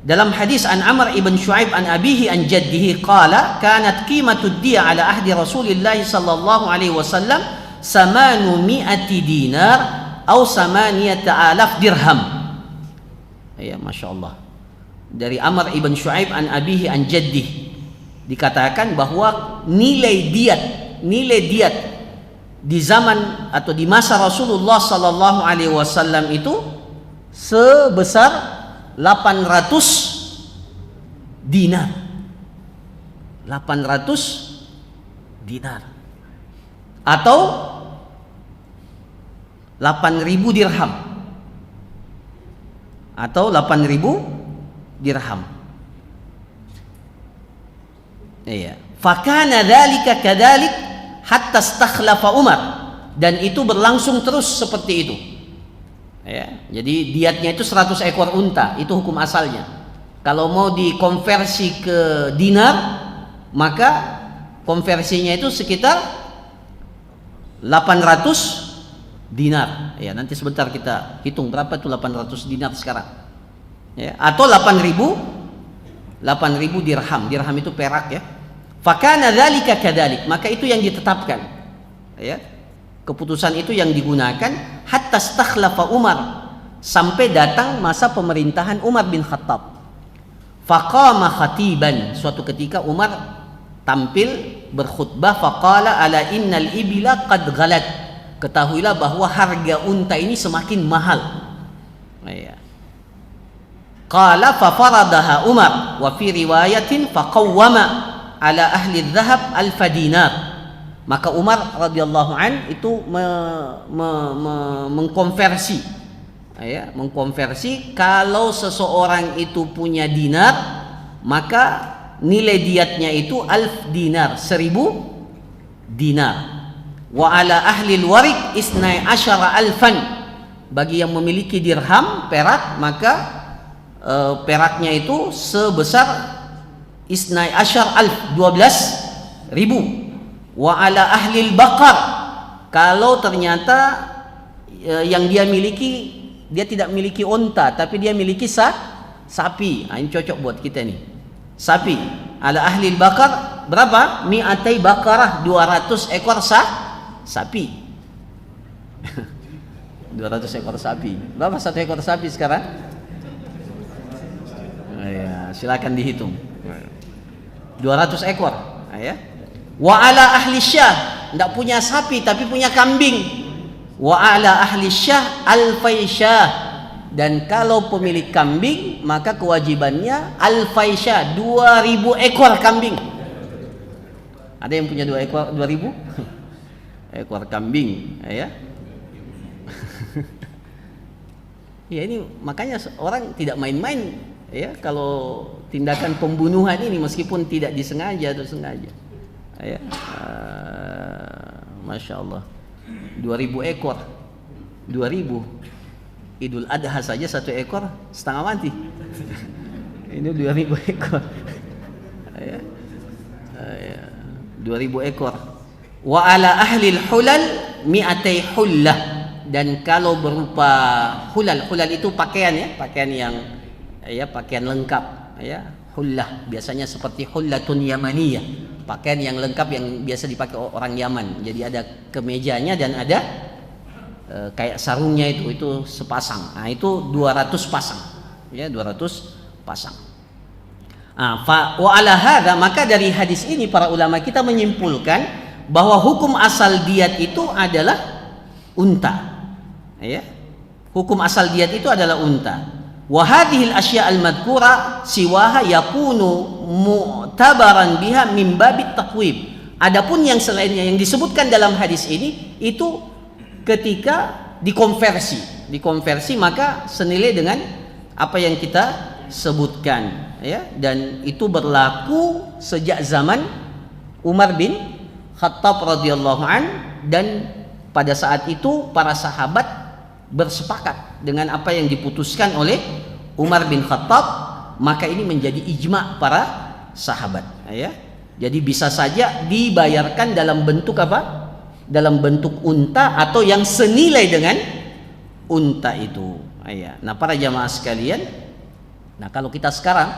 dalam hadis an Amr ibn Shu'aib an abihi an jaddihi qala kanat qimatud diya ala ahdi Rasulillah sallallahu alaihi wasallam 800 dinar atau 8,000 dirham. Ya, Masya Allah. Dari Amr ibn Shu'aib an abihi an jaddihi dikatakan bahwa nilai diat di zaman atau di masa Rasulullah sallallahu alaihi wasallam itu sebesar 800 dinar. 800 dinar atau 8.000 dirham. Atau 8.000 dirham. Iya. Fakana dzalika kadzalik hatta istakhlafa Umar, dan itu berlangsung terus seperti itu. Ya, jadi diatnya itu 100 ekor unta, itu hukum asalnya. Kalau mau dikonversi ke dinar, maka konversinya itu sekitar 800 dinar. Ya, nanti sebentar kita hitung berapa itu 800 dinar sekarang. Ya, atau 8.000 dirham. Dirham itu perak ya. Fakana dzalika kadzalik, maka itu yang ditetapkan. Ya. Keputusan itu yang digunakan hatta istakhlafa Umar, sampai datang masa pemerintahan Umar bin Khattab. Faqama khatiban, suatu ketika Umar tampil berkhutbah, faqala ala innal ibila qad ghalat, ketahuilah bahwa harga unta ini semakin mahal. Ya. Qala fa faradaha Umar wa fi riwayatin faqawwama ala ahli dhahab alfa dinar. Maka Umar radhiyallahu an itu mengkonversi, ya, mengkonversi kalau seseorang itu punya dinar, maka nilai diatnya itu 1000 dinar, 1000 dinar. Wa ala ahli alwarik isnai asyara alfan, bagi yang memiliki dirham perak, maka peraknya itu sebesar isnai asyar alf, 12.000. Wa ala ahlil bakar, kalau ternyata yang dia miliki, dia tidak miliki unta tapi dia miliki sapi. Nah, ini cocok buat kita nih, sapi. Ala ahlil bakar berapa? Mi'atai bakarah, 200 ekor sapi. 200 ekor sapi. Berapa satu ekor sapi sekarang? Ya, silakan dihitung. 200 ekor, ya. Wa ala ahli syah, tidak punya sapi tapi punya kambing. Wa ala ahli syah alfai syah, dan kalau pemilik kambing maka kewajibannya alfai syah, 2000 ekor kambing. Ada yang punya 2 ekor, 2000 ekor kambing, ya. Ya, ini makanya orang tidak main-main, ya, kalau tindakan pembunuhan ini, meskipun tidak disengaja atau sengaja. Ya, Masya Allah, 2000 ekor, 2000 Idul Adha saja 1 ekor setengah mati. Ini 2000 ekor. Ya, 2000 ekor. Wa ala ahli hulal mi'atai hullah, dan kalau berupa hulal itu pakaian, ya, pakaian yang, ya, pakaian lengkap, ya, hullah biasanya seperti hullatun yamaniyah, pakaian yang lengkap yang biasa dipakai orang Yaman. Jadi ada kemejanya dan ada kayak sarungnya, itu sepasang. Nah, itu 200 pasang, ya, 200 pasang. Wa ala hadza, maka dari hadis ini para ulama kita menyimpulkan bahwa hukum asal diat itu adalah unta. Ya. Hukum asal diat itu adalah unta. Wa hadhil asya' al-madhkura siwaha yakunu mu'tabaran biha min babit taqwim. Adapun yang selainnya yang disebutkan dalam hadis ini itu ketika dikonversi maka senilai dengan apa yang kita sebutkan, ya, dan itu berlaku sejak zaman Umar bin Khattab radhiyallahu an, dan pada saat itu para sahabat bersepakat dengan apa yang diputuskan oleh Umar bin Khattab, maka ini menjadi ijma' para sahabat, ya. Jadi bisa saja dibayarkan dalam bentuk apa? Dalam bentuk unta atau yang senilai dengan unta itu. Ya. Nah, para jamaah sekalian, nah kalau kita sekarang,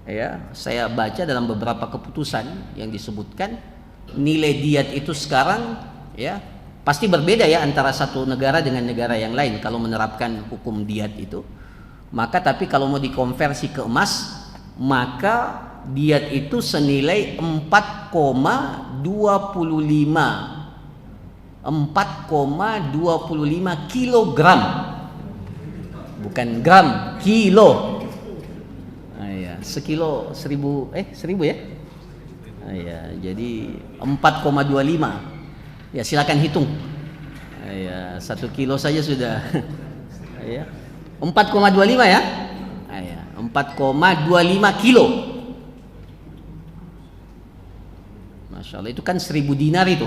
ya, saya baca dalam beberapa keputusan yang disebutkan nilai diat itu sekarang, ya, pasti berbeda ya antara satu negara dengan negara yang lain kalau menerapkan hukum diat itu. Maka tapi kalau mau dikonversi ke emas, maka diat itu senilai 4,25 kilogram, bukan gram, kilo. Ya, sekilo 1000 ya. Ya, jadi 4,25. Ya, silakan hitung. Ya, 1 kilo saja sudah. Ya, 4,25 ya. Ya, 4,25 kilo. Masya Allah, itu kan 1000 dinar itu,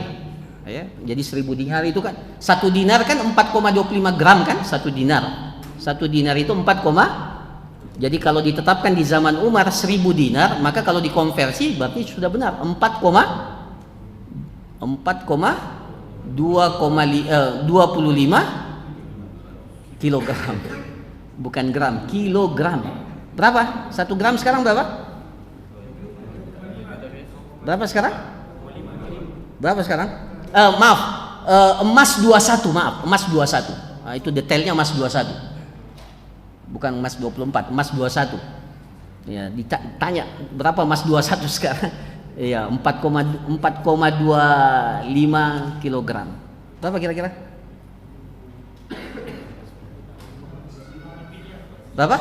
ya. Jadi 1000 dinar itu kan 1 dinar kan 4,25 gram kan, 1 dinar. 1 dinar itu 4, jadi kalau ditetapkan di zaman Umar 1000 dinar, maka kalau dikonversi berarti sudah benar 4,25 kilogram, bukan gram, kilogram. Berapa? 1 gram sekarang berapa? Berapa sekarang? Berapa sekarang? Maaf, emas 21, maaf, emas 21. Nah, itu detailnya emas 21. Bukan emas 24, emas 21. Ya, ditanya berapa emas 21 sekarang? Iya, 4,25 kilogram. Berapa kira-kira? Berapa?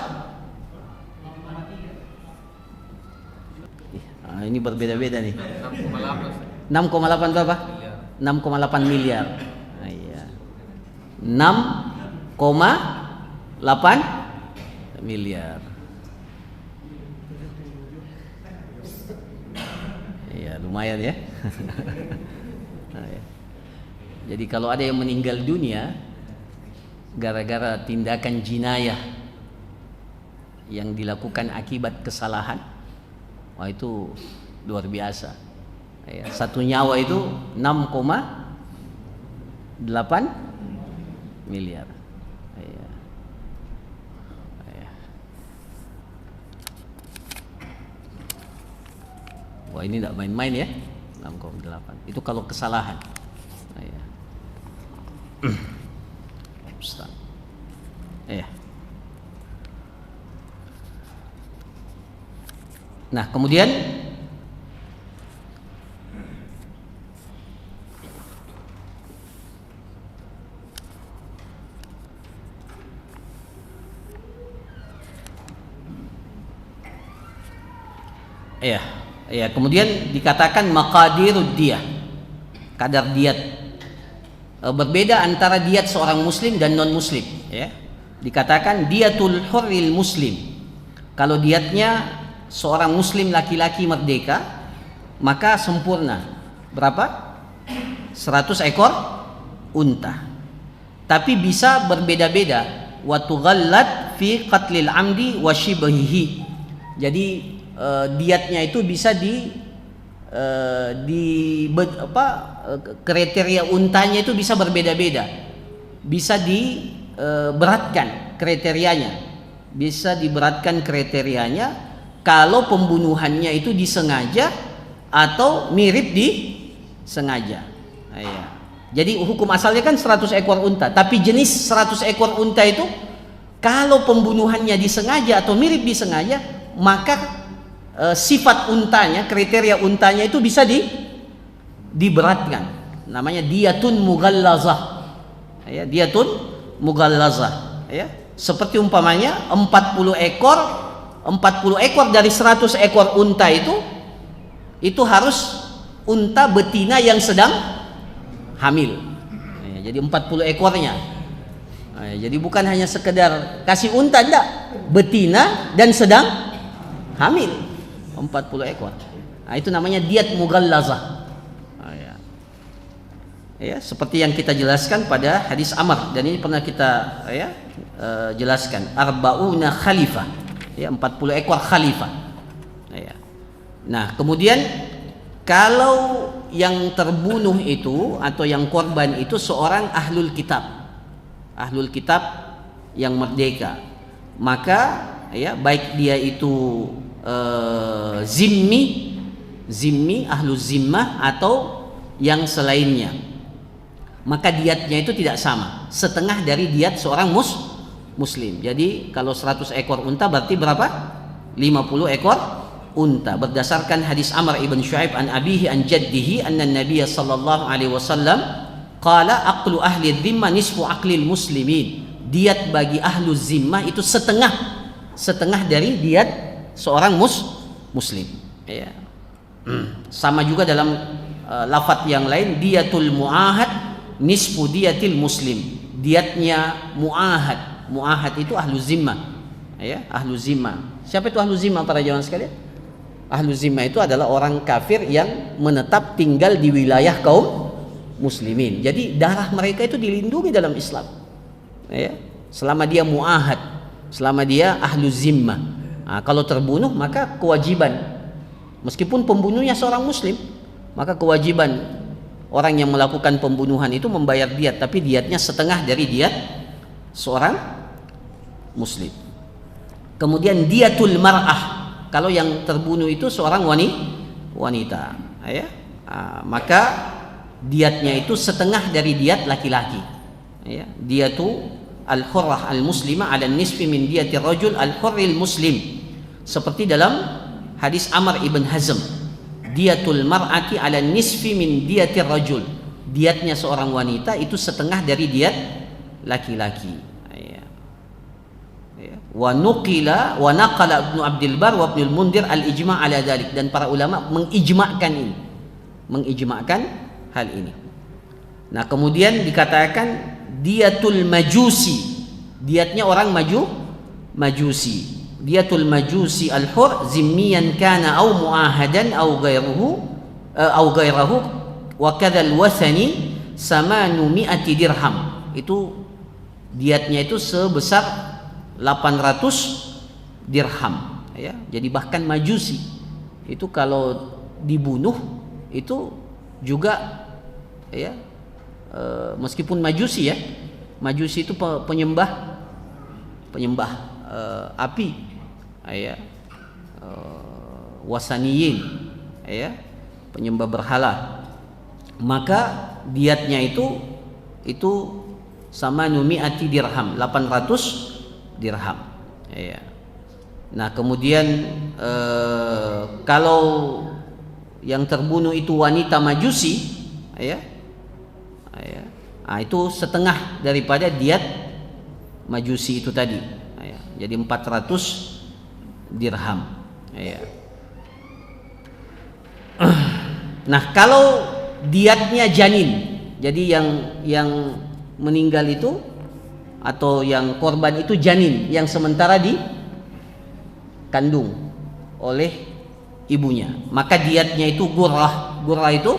Nah, ini berbeda-beda nih. 6,8 berapa? 6,8 miliar. Nah, iya. 6,8 miliar. Iya, lumayan ya. Nah, ya. Jadi kalau ada yang meninggal dunia gara-gara tindakan jinayah yang dilakukan akibat kesalahan, wah itu luar biasa. Ya, 1 nyawa itu 6,8 miliar. Ya. Ya. Wah ini tidak main-main ya, 6,8. Itu kalau kesalahan. Ya. Ustaz. Ya. Nah kemudian ya, kemudian dikatakan maqadirud diyah, kadar diat. Berbeda antara diat seorang muslim dan non muslim, ya. Dikatakan diatul hurril muslim. Kalau diatnya seorang muslim laki-laki merdeka, maka sempurna. Berapa? 100 ekor unta. Tapi bisa berbeda-beda. Wa tughallat fi qatlil amdi wa shibhihi. Jadi diatnya itu bisa kriteria untanya itu bisa berbeda-beda, bisa diberatkan kriterianya, kalau pembunuhannya itu disengaja atau mirip disengaja. Ya. Jadi hukum asalnya kan 100 ekor unta, tapi jenis 100 ekor unta itu kalau pembunuhannya disengaja atau mirip disengaja, maka sifat untanya, kriteria untanya itu bisa diberatkan, namanya diyatun mughallazah. Ya, diyatun mughallazah. Ya, seperti umpamanya 40 ekor dari 100 ekor unta itu harus unta betina yang sedang hamil. Ya, jadi 40 ekornya. Jadi bukan hanya sekedar kasih unta, enggak, betina dan sedang hamil 40 ekor. Nah, itu namanya diat mughallazah. Ya, seperti yang kita jelaskan pada hadis Amr, dan ini pernah kita jelaskan, arba'una khalifah, ya, 40 ekor khalifah. Ya. Nah, kemudian kalau yang terbunuh itu atau yang korban itu seorang ahlul kitab yang merdeka, maka ya baik dia itu zimmi ahlu zimmah atau yang selainnya, maka diatnya itu tidak sama, setengah dari diat seorang muslim. Jadi kalau 100 ekor unta berarti berapa? 50 ekor unta, berdasarkan hadis Amr ibn Shu'aib an abihi an jaddihi anna Nabiy sallallahu alaihi wasallam qala aqlu ahli dhimmah nisfu aqlil muslimin. Diat bagi ahlu zimmah itu setengah dari diat seorang muslim. Ya. Sama juga dalam lafaz yang lain, diatul muahad nisfu diatil muslim. Diatnya muahad itu ahlu zimmah. Ya, ahlu zimmah. Siapa itu ahlu zimmah para jamaah sekalian? Ahlu zimmah itu adalah orang kafir yang menetap tinggal di wilayah kaum muslimin. Jadi darah mereka itu dilindungi dalam Islam. Ya, selama dia muahad, selama dia ahlu zimmah. Nah, kalau terbunuh maka kewajiban, meskipun pembunuhnya seorang muslim, maka kewajiban orang yang melakukan pembunuhan itu membayar diat, tapi diatnya setengah dari diat seorang muslim. Kemudian diatul mar'ah, kalau yang terbunuh itu seorang wanita, ya, maka diatnya itu setengah dari diat laki-laki. Ya, diatu al-hurrah al-muslimah ala nisfi min diati rajul al-hurril muslim, seperti dalam hadis Amr ibn Hazm, diatul mar'ati ala nisfi min diati rajul, diatnya seorang wanita itu setengah dari diat laki-laki. Wa naqala Ibnu Abdul Bar wa Ibnul Mundhir al-ijma' ala dzalik, dan para ulama mengijma'kan hal ini. Nah, kemudian dikatakan diatul majusi, diatnya orang majusi. Diatul majusi al-hur zimmiyan kana au muahadan au ghairuhu wa kadzal wasani 800 dirham. Itu diatnya itu sebesar 800 dirham, ya. Jadi bahkan majusi itu kalau dibunuh itu juga, ya, meskipun majusi itu penyembah api, ya, wasaniyin, ya, penyembah berhala, maka diatnya itu sama numi'ati dirham, 800 dirham. Ya. Nah, kemudian kalau yang terbunuh itu wanita majusi, ya, nah, itu setengah daripada diat majusi itu tadi, ya. Jadi 400 dirham. Ya. Nah, kalau diatnya janin, jadi yang meninggal itu atau yang korban itu janin yang sementara dikandung oleh ibunya, maka diatnya itu gurrah. Gurrah itu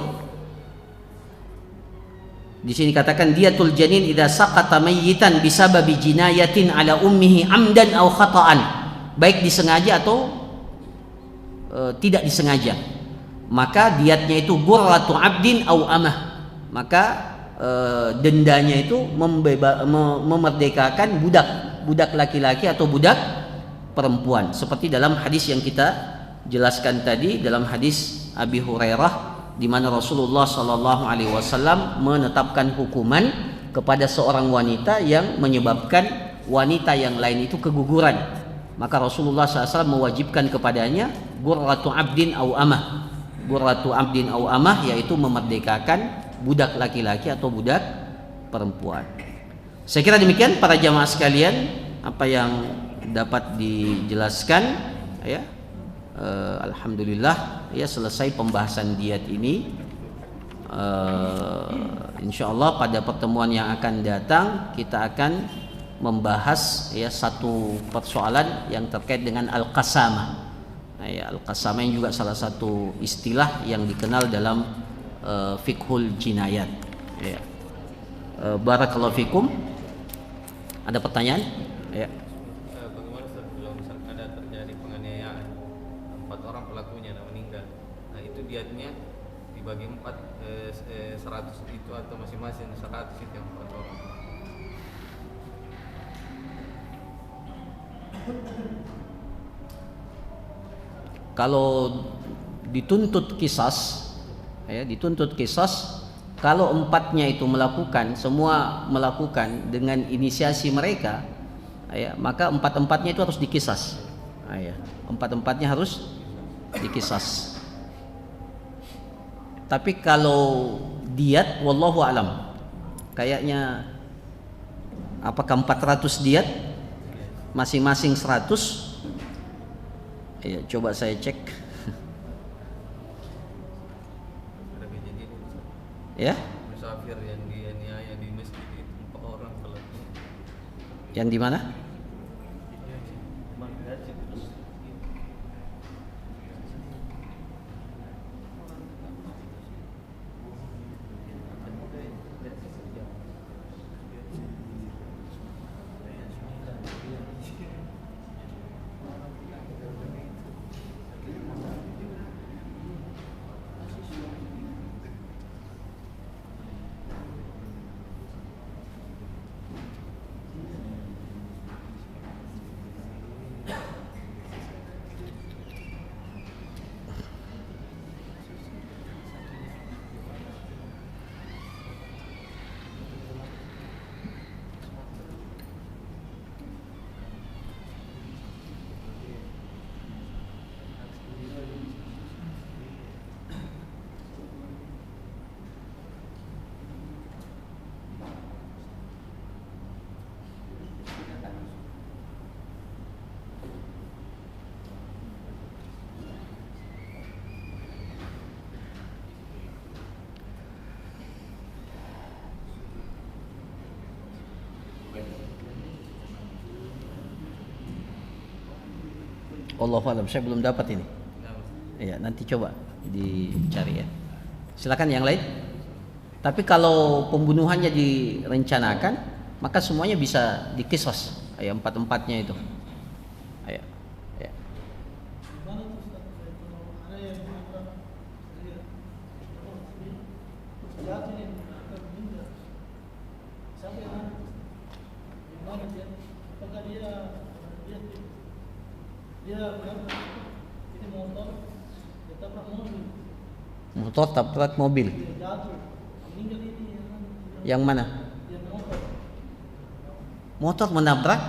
di sini katakan diatul janin idza saqata mayyitan bisababi jinayatin ala ummihi amdan aw khata'an, baik disengaja atau tidak disengaja, maka diatnya itu gurratu abdin aw amah, maka dendanya itu memerdekakan budak laki-laki atau budak perempuan, seperti dalam hadis yang kita jelaskan tadi, dalam hadis Abi Hurairah, di mana Rasulullah sallallahu alaihi wasallam menetapkan hukuman kepada seorang wanita yang menyebabkan wanita yang lain itu keguguran, maka Rasulullah SAW mewajibkan kepadanya gurratu abdin au amah, Qurratu abdin au amah, yaitu memerdekakan budak laki-laki atau budak perempuan. Saya kira demikian para jamaah sekalian apa yang dapat dijelaskan ya. Alhamdulillah ya, selesai pembahasan diat ini. Insyaallah pada pertemuan yang akan datang kita akan membahas ya satu persoalan yang terkait dengan al-qasamah. Ya, al-qasamah yang juga salah satu istilah yang dikenal dalam fiqhul jinayat. Ya. Barakallahu fikum. Ada pertanyaan? Ya. Bagaimana kalau misalkan ada terjadi penganiayaan, 4 orang pelakunya dan meninggal, nah itu diatnya dibagi 100 itu atau masing-masing 100 itu yang 4 orang? Kalau dituntut kisas, ya, dituntut kisas, kalau 4-nya itu semua melakukan dengan inisiasi mereka, ya, maka 4-4-nya itu harus dikisas. Ya, 4-4-nya harus dikisas. Tapi kalau diat, wallahu alam, kayaknya apakah 400 diat, masing-masing 100? Ya, coba saya cek. Ya? Musafir yang dianiaya di masjid itu 4 orang pelakunya. Yang di mana? Wallahu alam, saya belum dapat ini. Ya, nanti coba dicari ya. Silakan yang lain. Tapi kalau pembunuhannya direncanakan, maka semuanya bisa dikisos. Ya, 4-4-nya itu. Ya. Ya. Motor tabrak mobil. Yang mana? Motor menabrak?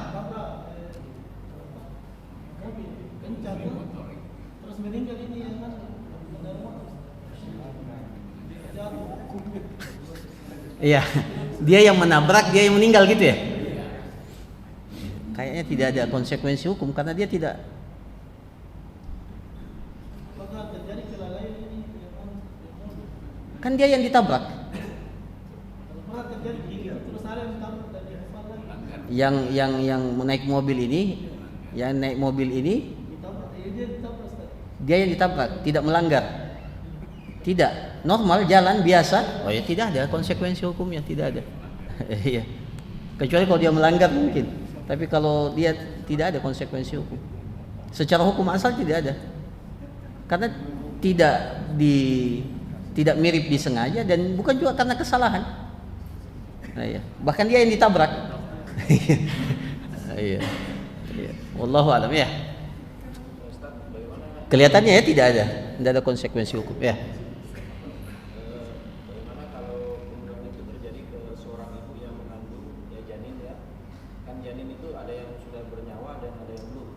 Iya, dia yang menabrak, dia yang meninggal gitu ya? Kayaknya tidak ada konsekuensi hukum karena dia tidak. Kan dia yang ditabrak. Yang naik mobil ini, dia yang ditabrak, tidak melanggar. Tidak, normal jalan biasa. Oh ya, tidak ada konsekuensi hukumnya, tidak ada. Iya. Kecuali kalau dia melanggar mungkin. Tapi kalau dia tidak ada konsekuensi hukum. Secara hukum asal tidak ada. Karena tidak mirip disengaja dan bukan juga karena kesalahan. Nah, iya. Bahkan dia yang ditabrak. Iya. Iya. Wallahu a'lam ya. Kelihatannya ya tidak ada konsekuensi hukum ya. Bagaimana kalau kemudian itu terjadi ke seorang ibu yang mengandung ya janin ya, kan janin itu ada yang sudah bernyawa dan ada yang belum.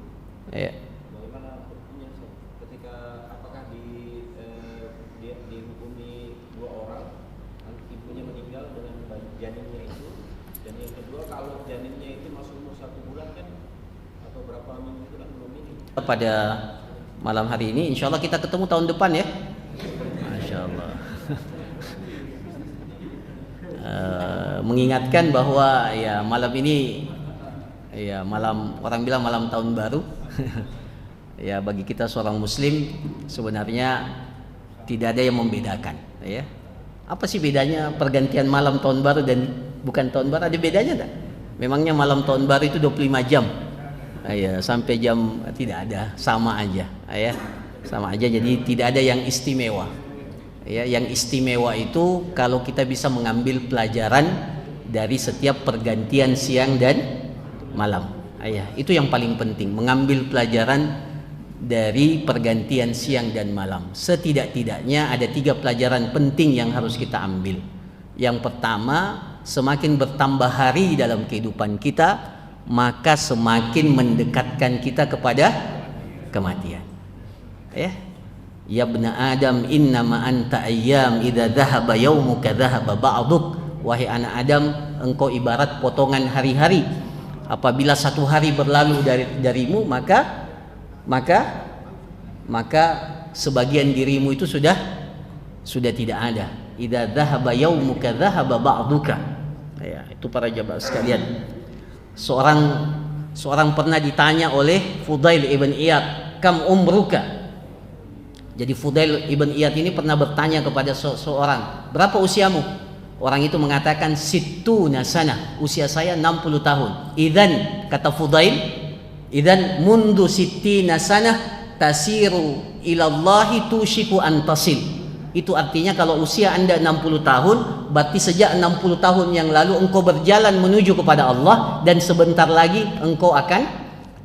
Iya. Bagaimana hukumnya ketika apakah kalau janinnya itu masuk umur 1 bulan kan atau berapa minggu itu kan belum ini. Pada malam hari ini insya Allah kita ketemu tahun depan ya. Masya Allah. Mengingatkan bahwa ya malam ini ya malam, orang bilang malam tahun baru. Ya bagi kita seorang muslim sebenarnya tidak ada yang membedakan ya. Apa sih bedanya pergantian malam tahun baru dan bukan tahun baru? Ada bedanya enggak? Memangnya malam tahun baru itu 25 jam? Ya, sampai jam tidak ada, sama aja ya. Sama aja, jadi tidak ada yang istimewa. Ya, yang istimewa itu kalau kita bisa mengambil pelajaran dari setiap pergantian siang dan malam. Ya, itu yang paling penting, mengambil pelajaran dari pergantian siang dan malam. Setidak-tidaknya ada 3 pelajaran penting yang harus kita ambil. Yang pertama, semakin bertambah hari dalam kehidupan kita, maka semakin mendekatkan kita kepada kematian. Ya bna Adam, innama anta ayyam idza dhahaba yaumuka dhahaba ba'duk. Wahai anak Adam, engkau ibarat potongan hari-hari. Apabila satu hari berlalu darimu, maka sebagian dirimu itu sudah tidak ada. Idza dhahaba yaumuka dhahaba ba'duka. Ya, itu para jamaah sekalian. Seorang pernah ditanya oleh Fudail ibn Iyad, kam umruka? Jadi Fudail ibn Iyad ini pernah bertanya kepada seorang, berapa usiamu? Orang itu mengatakan sittuna sana, usia saya 60 tahun. Idzan, kata Fudail, idzan mundu sittina sana tasiru ilallahi tushiku an tasil. Itu artinya kalau usia Anda 60 tahun, berarti sejak 60 tahun yang lalu engkau berjalan menuju kepada Allah, dan sebentar lagi engkau akan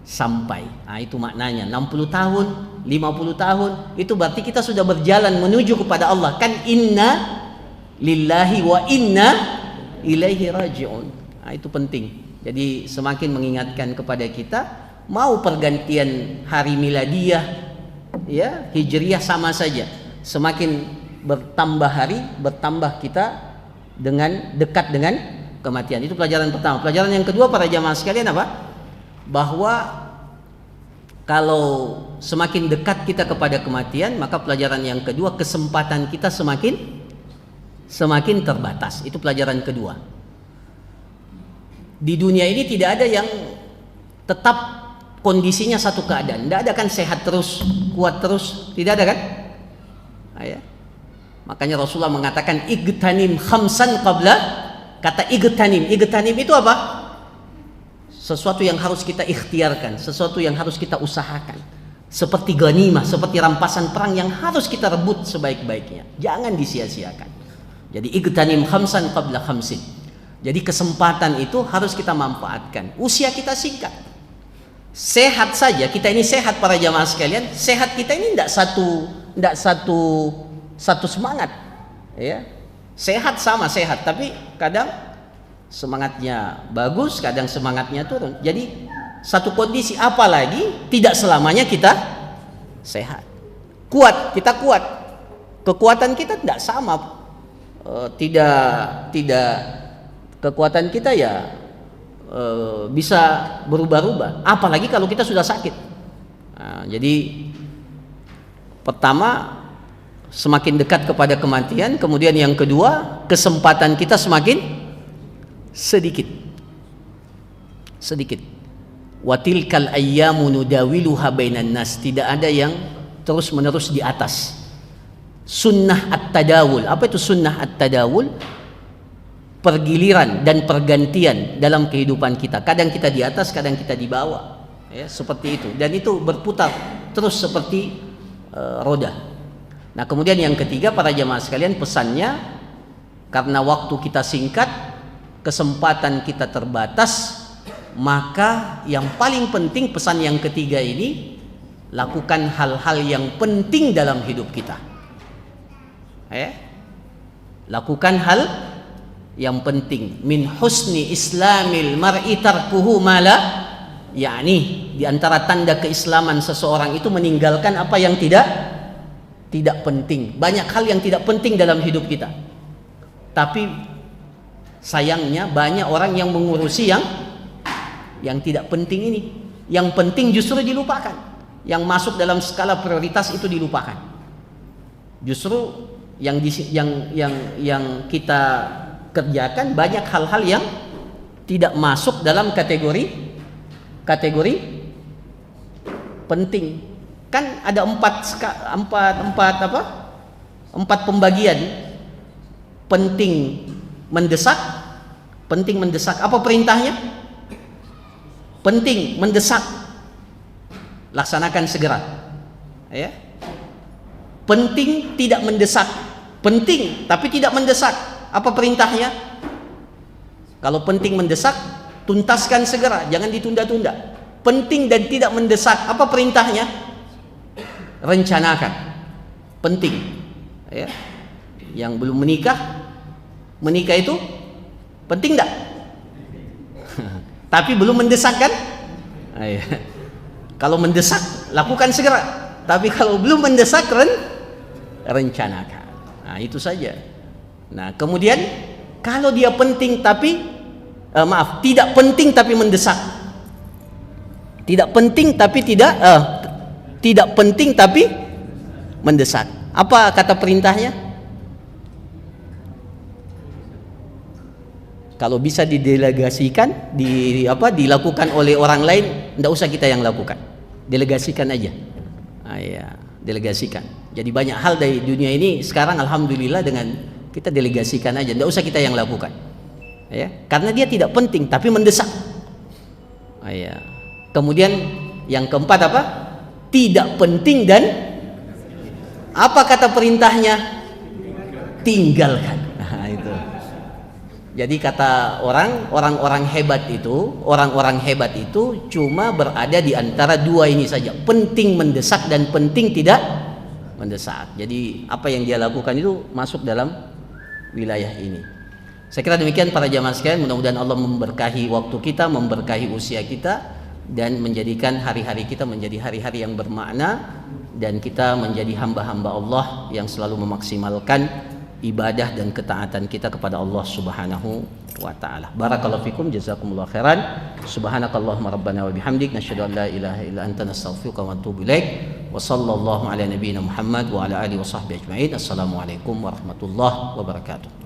sampai. Nah, itu maknanya 60 tahun, 50 tahun, itu berarti kita sudah berjalan menuju kepada Allah. Kan inna lillahi wa inna ilaihi raji'un. Nah, itu penting. Jadi semakin mengingatkan kepada kita, mau pergantian hari miladiyah ya, hijriyah sama saja. Semakin bertambah hari, bertambah kita dekat dengan kematian. Itu pelajaran pertama. Pelajaran yang kedua para jamaah sekalian apa? Bahwa kalau semakin dekat kita kepada kematian, maka pelajaran yang kedua, kesempatan kita semakin terbatas. Itu pelajaran kedua. Di dunia ini tidak ada yang tetap kondisinya satu keadaan. Tidak ada kan sehat terus, kuat terus, tidak ada kan? Ya. Makanya Rasulullah mengatakan igtanim khamsan qabla, kata igtanim itu apa? Sesuatu yang harus kita ikhtiarkan, sesuatu yang harus kita usahakan, seperti ghanimah, seperti rampasan perang yang harus kita rebut sebaik-baiknya, jangan disia-siakan. Jadi igtanim khamsan qabla khamsin. Jadi kesempatan itu harus kita manfaatkan. Usia kita singkat, sehat saja kita ini sehat para jamaah sekalian, sehat kita ini tidak satu semangat ya. Sehat sama sehat, tapi kadang semangatnya bagus, kadang semangatnya turun. Jadi satu kondisi, apalagi tidak selamanya kita sehat. Kuat, kita kuat, kekuatan kita tidak sama, tidak kekuatan kita ya bisa berubah-ubah. Apalagi kalau kita sudah sakit. Nah, jadi pertama, semakin dekat kepada kematian. Kemudian yang kedua, kesempatan kita semakin sedikit. Watilkal ayyamu nudawiluha bainan nas. Tidak ada yang terus menerus di atas. Sunnah at-tadawul. Apa itu sunnah at-tadawul? Pergiliran dan pergantian dalam kehidupan kita. Kadang kita di atas, kadang kita di bawah. Ya, seperti itu. Dan itu berputar terus seperti roda. Nah, kemudian yang ketiga para jamaah sekalian, pesannya, karena waktu kita singkat, kesempatan kita terbatas, maka yang paling penting, pesan yang ketiga ini, lakukan hal-hal yang penting dalam hidup kita. Lakukan hal yang penting. Min husni islamil mar'i tarkuhu mala, yakni di antara tanda keislaman seseorang itu meninggalkan apa yang tidak penting. Banyak hal yang tidak penting dalam hidup kita, tapi Sayangnya banyak orang yang mengurusi yang tidak penting ini. Yang penting justru dilupakan. Yang masuk dalam skala prioritas itu dilupakan. Justru yang kita kerjakan banyak hal-hal yang tidak masuk dalam kategori penting. Kan ada empat pembagian. Penting mendesak. Apa perintahnya? Penting mendesak, laksanakan segera. Ya. Penting tidak mendesak. Penting tapi tidak mendesak. Apa perintahnya? Kalau penting mendesak, tuntaskan segera, jangan ditunda-tunda. Penting dan tidak mendesak, apa perintahnya? Rencanakan. Penting. Ya. Yang belum menikah itu penting enggak? Tapi belum mendesak kan? Kalau mendesak, lakukan segera. Tapi kalau belum mendesak, rencanakan. Nah, itu saja. Nah, kemudian kalau dia penting tapi tidak penting tapi mendesak. Tidak penting tapi tidak penting tapi mendesak. Apa kata perintahnya? Kalau bisa didelegasikan, dilakukan oleh orang lain, tidak usah kita yang lakukan. Delegasikan aja. Delegasikan. Jadi banyak hal dari dunia ini sekarang alhamdulillah dengan kita delegasikan aja, tidak usah kita yang lakukan. Ya, karena dia tidak penting tapi mendesak. Kemudian yang keempat apa? Tidak penting dan apa kata perintahnya? Tinggalkan. Nah, itu. Jadi kata orang-orang hebat itu cuma berada di antara dua ini saja, penting mendesak dan penting tidak mendesak. Jadi apa yang dia lakukan itu masuk dalam wilayah ini. Saya kira demikian para jamaah sekalian, mudah-mudahan Allah memberkahi waktu kita, memberkahi usia kita, dan menjadikan hari-hari kita menjadi hari-hari yang bermakna, dan kita menjadi hamba-hamba Allah yang selalu memaksimalkan ibadah dan ketaatan kita kepada Allah Subhanahu wa taala. Barakallahu fikum, jazakumullah khairan. Subhanakallahumma rabbana wa bihamdik, nasyhadu an la ilaha illa anta, nastaghfiruka wa natubu ilaik. Wa sallallahu ala nabiyyina Muhammad wa ala alihi wa sahbihi ajmain. Assalamualaikum warahmatullahi wabarakatuh.